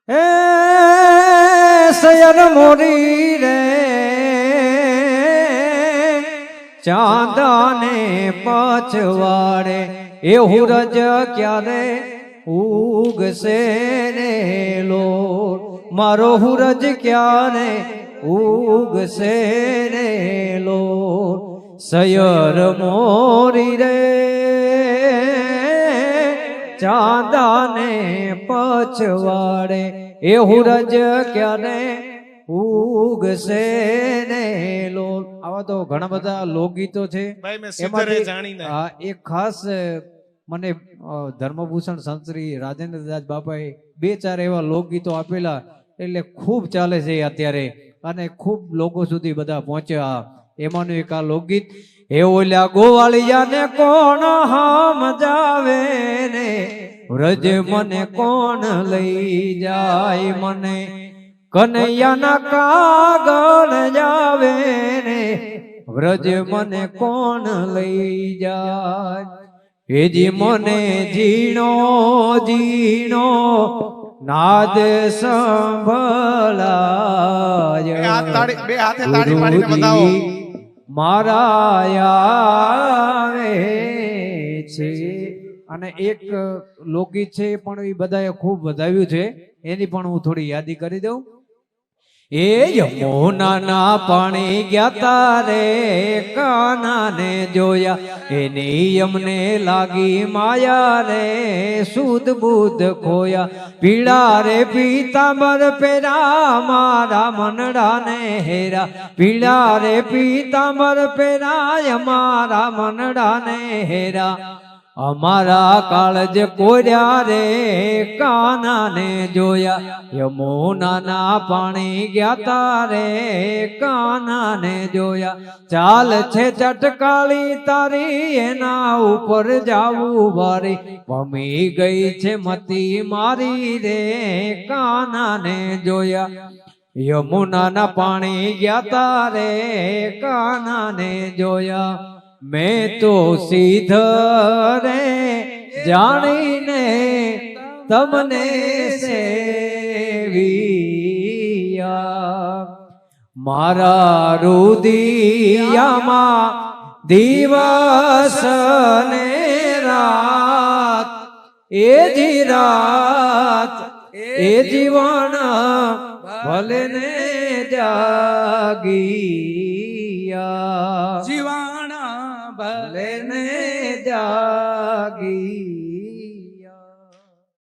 એ સયર મોરી રે ચાંદાને પછવાડે એ હુરજ ક્યારે ઉગશે રે લોર મારો હુરજ ક્યારે ઉગશે રે લોર સયર મોરી રે ચાંદાને પછવાડે એ હુરજ ક્યારે ઉગશે ને લોલ. આવા તો ઘણા બધા લોકગીતો છે. એક ખાસ મને ધર્મભૂષણ સંત શ્રી રાજેન્દ્રદાસ બાપાએ 2-4 એવા લોકગીતો આપેલા એટલે ખૂબ ચાલે છે અત્યારે અને ખૂબ લોકો સુધી બધા પહોંચ્યા. એમાંનું એક આ લોકગીત હે ઓલ્યા ગોવાળિયાને કોણ સમજાવે ને વ્રજ મને કોણ લઈ જાય મને કનૈયાના કાગળ જાવે ને વ્રજ મને કોણ લઈ જાય હેજી મને ઝીણો ઝીણો નાદ સંભળાય મારા આવે છે. અને એક લોકગીત છે પણ એ બધાએ ખૂબ વધાવ્યું છે એની પણ હું થોડી યાદી કરી દઉં. એ યમુનાના પાણી ગયા તારે કાનાને જોયા એની યમને લાગી માયા રે સુધ બુદ્ધ ખોયા પીળા રે પીતાંબર પેરા મારા મનડાને હેરા પીળા રે પીતાંબર પેરા મારા મનડાને હેરા અમારા કાળજ કોર્યા રે કાનાને જોયા યમુનાના પાણી ગયા તારે કાનાને જોયા ચાલ છે ચટકાળી તારી એના ઉપર જાવું વારી ભમી ગઈ છે મતી મારી રે કાનાને જોયા યમુનાના પાણી ગયા તારે કાનાને જોયા मैं तो सीधा रे जाने तमने सेविया मारा रुदिया दिवस ने रात ए जीवन भले ने जागिया